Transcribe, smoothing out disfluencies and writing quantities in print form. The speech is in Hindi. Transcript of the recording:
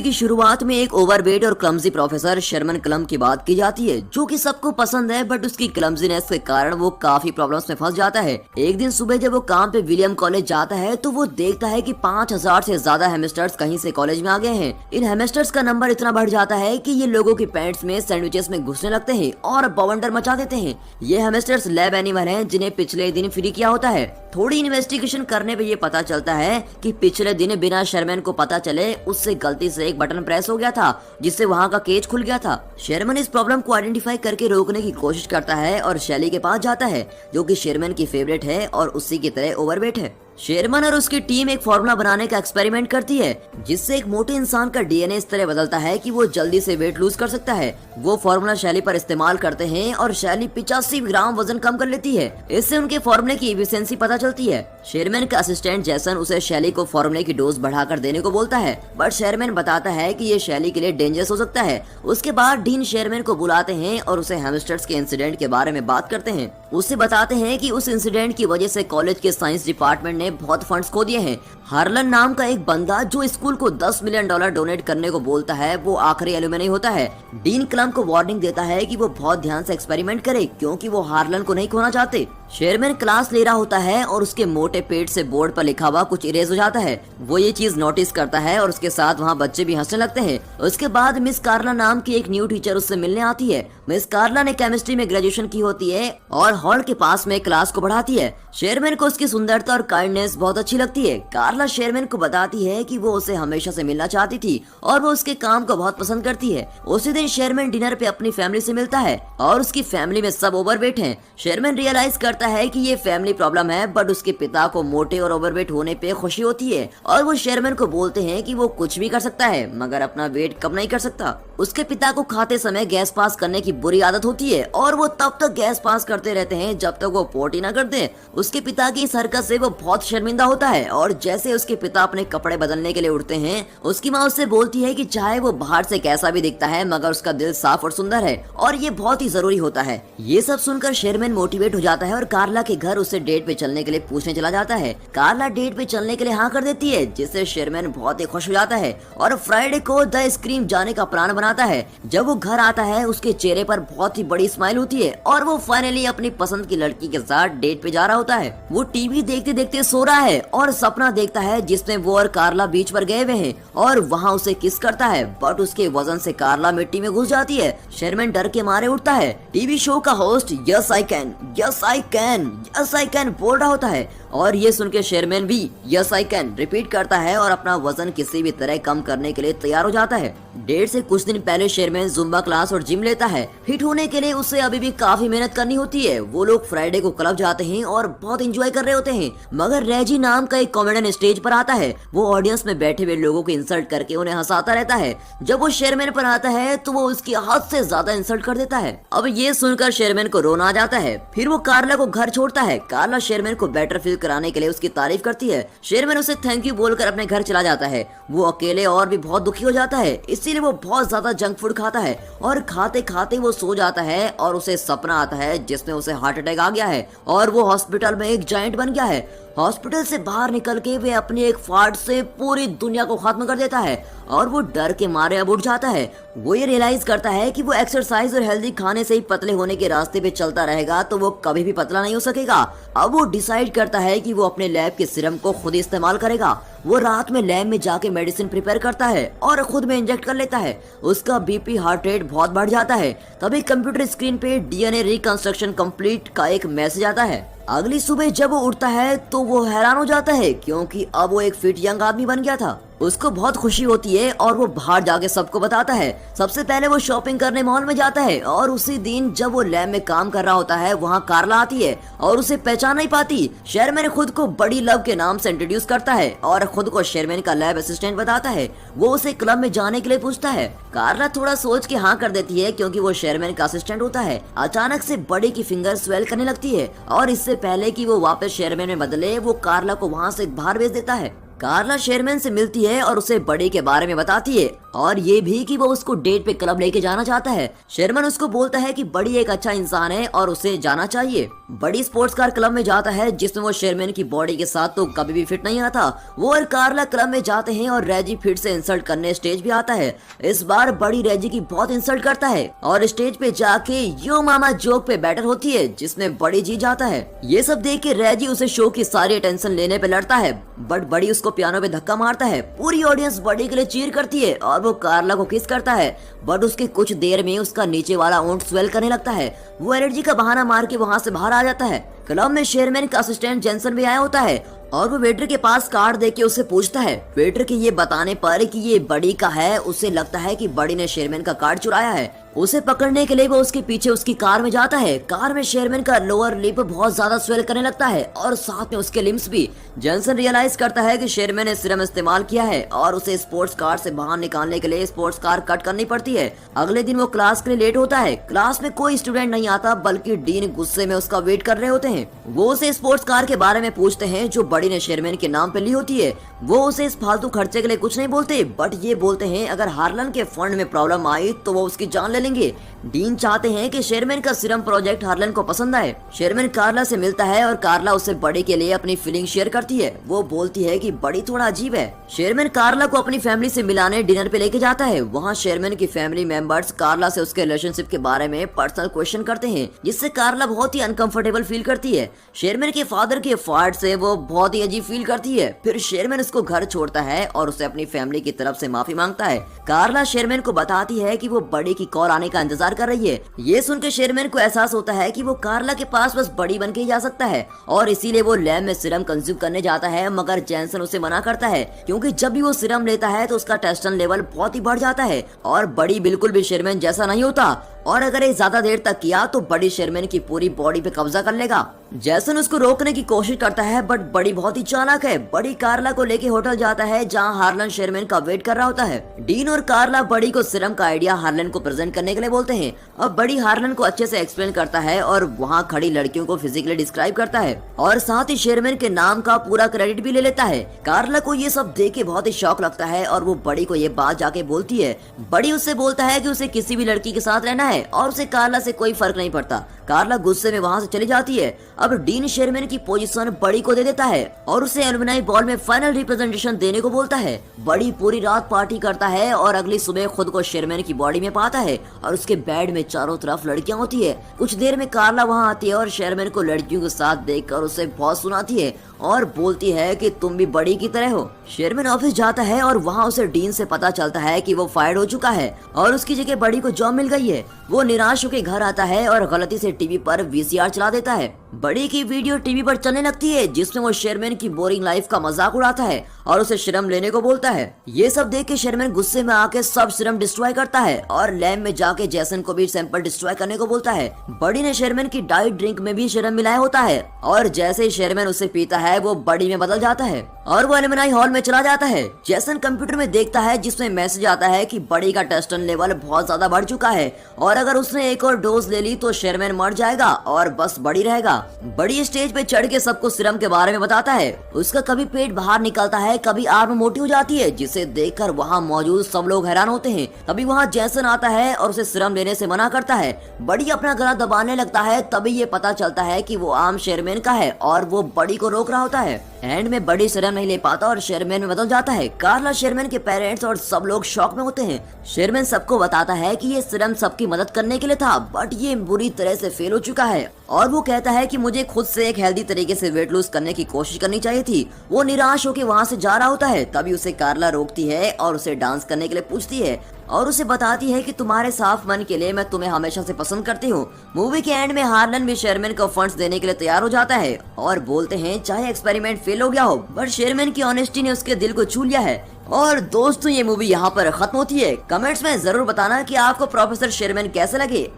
की शुरुआत में एक ओवरवेट और क्लमजी प्रोफेसर शर्मन क्लम की बात की जाती है, जो कि सबको पसंद है, बट उसकी क्लमजीनेस के कारण वो काफी प्रॉब्लम्स में फंस जाता है। एक दिन सुबह जब वो काम पे विलियम कॉलेज जाता है तो वो देखता है कि 5000 से ज्यादा हेमस्टर्स कहीं से कॉलेज में आ गए हैं। इन हेमस्टर्स का नंबर इतना बढ़ जाता है कि ये लोगों की पैंट्स में, सैंडविचेस में घुसने लगते हैं और बवंडर मचा देते हैं। ये हेमस्टर्स लैब एनिमल हैं जिन्हें पिछले दिन फ्री किया होता है। थोड़ी इन्वेस्टिगेशन करने पे ये पता चलता है कि पिछले दिन बिना शर्मन को पता चले उससे गलती से एक बटन प्रेस हो गया था, जिससे वहाँ का केज खुल गया था। शर्मन इस प्रॉब्लम को आइडेंटिफाई करके रोकने की कोशिश करता है और शैली के पास जाता है, जो कि शर्मन की फेवरेट है और उसी की तरह ओवरवेट है। शेरमन और उसकी टीम एक फॉर्मूला बनाने का एक्सपेरिमेंट करती है, जिससे एक मोटे इंसान का डीएनए इस तरह बदलता है कि वो जल्दी से वेट लूज कर सकता है। वो फॉर्मूला शैली पर इस्तेमाल करते हैं और शैली 85 ग्राम वजन कम कर लेती है। इससे उनके फॉर्मूले की एफिशिएंसी पता चलती है। शेरमैन का असिस्टेंट जैसन उसे शैली को फॉर्मूले की डोज बढ़ाकर देने को बोलता है, बट शेरमैन बताता है कि ये शैली के लिए डेंजरस हो सकता है। उसके बाद डीन शेरमैन को बुलाते हैं और उसे हैमस्टर्स के इंसिडेंट के बारे में बात करते हैं। उससे बताते हैं कि उस इंसिडेंट की वजह से कॉलेज के साइंस डिपार्टमेंट ने बहुत फंड्स खो दिए हैं। हार्लन नाम का एक बंदा जो स्कूल को $10 मिलियन डोनेट करने को बोलता है, वो आखिरी एलुमनी होता है। डीन क्लम को वार्निंग देता है कि वो बहुत ध्यान से एक्सपेरिमेंट करे, क्योंकि वो हार्लन को नहीं खोना चाहते। शेरमैन क्लास ले रहा होता है और उसके मोटे पेट से बोर्ड पर लिखा हुआ कुछ इरेज हो जाता है। वो ये चीज नोटिस करता है और उसके साथ वहाँ बच्चे भी हंसने लगते हैं। उसके बाद मिस कार्ला नाम की एक न्यू टीचर उससे मिलने आती है। मिस कार्ला ने केमिस्ट्री में ग्रेजुएशन की होती है और हॉल के पास में क्लास को बढ़ाती है। शेरमैन को उसकी सुंदरता और काइंडनेस बहुत अच्छी लगती है। कार्ला शेरमैन को बताती है कि वो उसे हमेशा से मिलना चाहती थी और वो उसके काम को बहुत पसंद करती है। उसी दिन शेरमैन डिनर पे अपनी फैमिली से मिलता है और उसकी फैमिली में सब ओवरवेट हैं। शेरमैन रियलाइज करता है कि ये फैमिली प्रॉब्लम है, बट उसके पिता को मोटे और ओवरवेट होने पे खुशी होती है और वो शेरमैन को बोलते हैं कि वो कुछ भी कर सकता है, मगर अपना वेट कम नहीं कर सकता। उसके पिता को खाते समय गैस पास करने की बुरी आदत होती है और वो तब तक गैस पास करते रहते हैं जब तक वो पोटी ना कर दे। उसके पिता की इस हरकत से वो बहुत शर्मिंदा होता है और जैसे उसके पिता अपने कपड़े बदलने के लिए उठते हैं, उसकी माँ उससे बोलती है कि चाहे वो बाहर से कैसा भी दिखता है, मगर उसका दिल साफ और सुंदर है और ये बहुत ही जरूरी होता है। ये सब सुनकर शेरमैन मोटिवेट हो जाता है और कार्ला के घर उसे डेट पे चलने के लिए पूछने चला जाता है। कार्ला डेट पे चलने के लिए हाँ कर देती है, जिससे शेरमैन बहुत ही खुश हो जाता है और फ्राइडे को द स्क्रीम जाने का प्लान बनाता है। जब वो घर आता है, उसके चेहरे पर बहुत ही बड़ी स्माइल होती है और वो फाइनली अपनी पसंद की लड़की के साथ डेट पे जा रहा होता है। वो टीवी देखते देखते सो रहा है और सपना देखता है जिसमें वो और कार्ला बीच पर गए हुए हैं और वहाँ उसे किस करता है, बट उसके वजन से कार्ला मिट्टी में घुस जाती है। शेरमैन डर के मारे उठता है। टीवी शो का host yes I can, yes I can, yes I can बोल रहा होता है और ये सुन के शेरमैन भी यस आई कैन रिपीट करता है और अपना वजन किसी भी तरह कम करने के लिए तैयार हो जाता है। डेट से कुछ दिन पहले शेरमैन जुम्बा क्लास और जिम लेता है। फिट होने के लिए उसे अभी भी काफी मेहनत करनी होती है। वो लोग फ्राइडे को क्लब जाते हैं और बहुत एंजॉय कर रहे होते हैं, मगर रेजी नाम का एक कॉमेडियन स्टेज पर आता है। वो ऑडियंस में बैठे हुए लोगों को इंसल्ट करके उन्हें हंसाता रहता है। जब वो शेरमैन पर आता है तो वो उसकी हद से ज्यादा इंसल्ट कर देता है। अब ये सुनकर शेरमैन को रोना आ जाता है। फिर वो कार्ला को घर छोड़ता है। कार्ला शेरमैन को बेटर फील कराने के लिए उसकी तारीफ करती है। शेरमैन उसे थैंक यू बोलकर अपने घर चला जाता है। वो अकेले और भी बहुत दुखी हो जाता है, इसीलिए वो बहुत ज्यादा जंक फूड खाता है और खाते खाते वो सो जाता है और उसे सपना आता है जिसमें उसे हार्ट अटैक आ गया है और वो हॉस्पिटल में एक जायंट बन गया है। हॉस्पिटल से बाहर निकल के वे अपनी एक फाड़ से पूरी दुनिया को खत्म कर देता है और वो डर के मारे अब उठ जाता है। वो ये रियलाइज करता है कि वो एक्सरसाइज और हेल्दी खाने से ही पतले होने के रास्ते पे चलता रहेगा तो वो कभी भी पतला नहीं हो सकेगा। अब वो डिसाइड करता है कि वो अपने लैब के सीरम को खुद ही इस्तेमाल करेगा। वो रात में लैब में जाके मेडिसिन प्रिपेयर करता है और खुद में इंजेक्ट कर लेता है। उसका बीपी, हार्ट रेट बहुत बढ़ जाता है। तभी कंप्यूटर स्क्रीन पे डीएनए रिकंस्ट्रक्शन कंप्लीट का एक मैसेज आता है। अगली सुबह जब वो उठता है तो वो हैरान हो जाता है, क्योंकि अब वो एक फिट यंग आदमी बन गया था। उसको बहुत खुशी होती है और वो बाहर जाके सबको बताता है। सबसे पहले वो शॉपिंग करने मॉल में जाता है और उसी दिन जब वो लैब में काम कर रहा होता है, वहाँ कार्ला आती है और उसे पहचान नहीं पाती। शेरमैन खुद को बड़ी लव के नाम से इंट्रोड्यूस करता है और खुद को शेरमैन का लैब असिस्टेंट बताता है। वो उसे क्लब में जाने के लिए पूछता है। कार्ला थोड़ा सोच के हाँ कर देती है, क्योंकि वो शेरमैन का असिस्टेंट होता है। अचानक से बड़ी की फिंगर स्वेल करने लगती है और इससे पहले कि वो वापस शेरमैन में बदले, वो कार्ला को वहाँ से बाहर भेज देता है। कार्ला शेरमैन से मिलती है और उसे बड़ी के बारे में बताती है और ये भी कि वो उसको डेट पे क्लब लेके जाना चाहता है। शेरमैन उसको बोलता है कि बड़ी एक अच्छा इंसान है और उसे जाना चाहिए। बड़ी स्पोर्ट्स कार क्लब में जाता है जिसमें वो शेरमैन की बॉडी के साथ तो कभी भी फिट नहीं आता। वो और कार्ला क्लब में जाते हैं और रेजी फिर से इंसल्ट करने स्टेज पे आता है। इस बार बड़ी रेजी की बहुत इंसल्ट करता है और स्टेज पे जाके यो मामा जोक पे बैटर होती है जिसमें बड़ी जीत जाता है। ये सब देख के रेजी उसे शो की सारी अटेंशन लेने पे लड़ता है बट बड़ी उसको पियानो पे धक्का मारता है। पूरी ऑडियंस बड़ी के लिए चीयर करती है और वो कार्ला को किस करता है बट उसके कुछ देर में उसका नीचे वाला ओंठ स्वेल करने लगता है। वो एनर्जी का बहाना मार के वहाँ से बाहर आ जाता है। क्लब में शेरमैन का असिस्टेंट जेंसन भी आया होता है और वो वेटर के पास कार्ड देके उससे पूछता है। वेटर के ये बताने पर कि ये बड़ी का है उसे लगता है कि बड़ी ने शेरमैन का कार्ड चुराया है। उसे पकड़ने के लिए वो उसके पीछे उसकी कार में जाता है। कार में शेरमैन का लोअर लिप बहुत ज्यादा स्वेल करने लगता है और साथ में उसके लिम्स भी। जेंसन रियलाइज करता है कि शेरमैन ने सीरम इस्तेमाल किया है और उसे स्पोर्ट्स कार से बाहर निकालने के लिए स्पोर्ट्स कार कट करनी पड़ती है। अगले दिन वो क्लास के लिए लेट होता है। क्लास में कोई स्टूडेंट नहीं आता बल्कि डीन गुस्से में उसका वेट कर रहे होते हैं। वो उसे स्पोर्ट्स कार के बारे में पूछते हैं जो बड़ी ने शेरमैन के नाम पे ली होती है। वो उसे इस फालतू खर्चे के लिए कुछ नहीं बोलते बट ये बोलते हैं अगर हार्लन के फंड में प्रॉब्लम आई तो वो उसकी जान ले लेंगे। डीन चाहते हैं कि शेरमैन का सीरम प्रोजेक्ट हार्लन को पसंद आए। शेरमैन कार्ला से मिलता है और कार्ला उससे बड़ी के लिए अपनी फीलिंग शेयर करती है। वो बोलती है कि बड़ी थोड़ा अजीब है। शेरमैन कार्ला को अपनी फैमिली से मिलाने डिनर पे लेके जाता है। वहाँ शेरमैन की फैमिली मेंबर्स कार्ला से उसके रिलेशनशिप के बारे में पर्सनल क्वेश्चन करते हैं जिससे कार्ला बहुत ही अनकंफर्टेबल फील करती है। शेरमैन के फादर के फाड़ से वो बहुत ही अजीब फील करती है। फिर शेरमैन उसको घर छोड़ता है और उसे अपनी फैमिली की तरफ से माफी मांगता है। कार्ला शेरमैन को बताती है कि वो बड़ी की कॉल आने का इंतजार कर रही है। ये सुनकर शेरमैन को एहसास होता है कि वो कार्ला के पास बस बड़ी बन के ही जा सकता है और इसीलिए वो लैब में सीरम कंज्यूम करने जाता है मगर जेंसन उसे मना करता है क्योंकि जब भी वो सीरम लेता है तो उसका टेस्टोस्टेरोन लेवल बहुत ही बढ़ जाता है और बड़ी बिल्कुल भी शेरमैन जैसा नहीं होता और अगर ये ज्यादा देर तक किया तो बड़ी शेरमैन की पूरी बॉडी पे कब्जा कर लेगा। जैसन उसको रोकने की कोशिश करता है बट बड़ी बहुत ही चालाक है। बड़ी कार्ला को लेके होटल जाता है जहां हार्लन शेरमैन का वेट कर रहा होता है। डीन और कार्ला बड़ी को सीरम का आइडिया हार्लन को प्रेजेंट करने के लिए बोलते हैं और बड़ी हार्लन को अच्छे से एक्सप्लेन करता है और वहाँ खड़ी लड़कियों को फिजिकली डिस्क्राइब करता है और साथ ही शेरमैन के नाम का पूरा क्रेडिट भी ले लेता है। कार्ला को ये सब देख के बहुत ही शौक लगता है और वो बड़ी को ये बात जाके बोलती है। बड़ी उससे बोलता है कि उसे किसी भी लड़की के साथ रहना है और उसे कार्ला से कोई फर्क नहीं पड़ता। कार्ला गुस्से में वहाँ से चली जाती है। अब डीन शेरमैन की पोजीशन बड़ी को दे देता है और उसे एलुमनाई बॉल में फाइनल रिप्रेजेंटेशन देने को बोलता है। बड़ी पूरी रात पार्टी करता है और अगली सुबह खुद को शेरमैन की बॉडी में पाता है और उसके बेड में चारों तरफ लड़कियां होती है। कुछ देर में कार्ला वहाँ आती है और शेरमैन को लड़कियों के साथ देखकर उसे बहुत सुनाती है और बोलती है कि तुम भी बड़ी की तरह हो। शेरमैन ऑफिस जाता है और वहाँ उसे डीन से पता चलता है कि वो फायर्ड हो चुका है और उसकी जगह बड़ी को जॉब मिल गई है। वो निराश होकर घर आता है और गलती से टीवी पर वीसीआर चला देता है। बड़ी की वीडियो टीवी पर चलने लगती है जिसमें वो शेरमैन की बोरिंग लाइफ का मजाक उड़ाता है और उसे सीरम लेने को बोलता है। ये सब देख के शेरमैन गुस्से में आके सब सीरम डिस्ट्रॉय करता है और लैब में जाके जेसन को भी सैंपल डिस्ट्रॉय करने को बोलता है। बड़ी ने शेरमैन की डाइट ड्रिंक में भी सीरम मिलाया होता है और जैसे ही शेरमैन उसे पीता है वो बड़ी में बदल जाता है और वो एलुमनाई हॉल में चला जाता है। जेसन कंप्यूटर में देखता है जिसमें मैसेज आता है कि बड़ी का टेस्टोस्टेरोन लेवल बहुत ज्यादा बढ़ चुका है और अगर उसने एक और डोज ले ली तो शेरमैन मर जाएगा और बस बड़ी रहेगा। बड़ी स्टेज पे चढ़ के सबको सीरम के बारे में बताता है। उसका कभी पेट बाहर निकलता है कभी आर्म मोटी हो जाती है जिसे देखकर वहाँ मौजूद सब लोग हैरान होते हैं। तभी वहाँ जेसन आता है और उसे सीरम लेने से मना करता है। बड़ी अपना गला दबाने लगता है तभी ये पता चलता है कि वो आम शेरमैन का है और वो बड़ी को रोक रहा होता है। एंड में बड़ी सीरम नहीं ले पाता और शेरमैन में बदल जाता है। कार्ला शेरमैन के पेरेंट्स और सब लोग शॉक में होते हैं। शेरमैन सबको बताता है कि ये सीरम सबकी मदद करने के लिए था बट ये बुरी तरह से फेल हो चुका है और वो कहता है कि मुझे खुद से एक हेल्दी तरीके से वेट लूज करने की कोशिश करनी चाहिए थी। वो निराश होकर वहाँ से जा रहा होता है तभी उसे कार्ला रोकती है और उसे डांस करने के लिए पूछती है और उसे बताती है कि तुम्हारे साफ मन के लिए मैं तुम्हें हमेशा से पसंद करती हूँ। मूवी के एंड में हार्लन भी शेरमैन को फंड्स देने के लिए तैयार हो जाता है और बोलते हैं चाहे एक्सपेरिमेंट फेल हो गया हो बट शेरमैन की ऑनेस्टी ने उसके दिल को छू लिया है। और दोस्तों ये मूवी यहाँ पर खत्म होती है। कमेंट्स में जरूर बताना कि आपको प्रोफेसर शेरमैन कैसे लगे।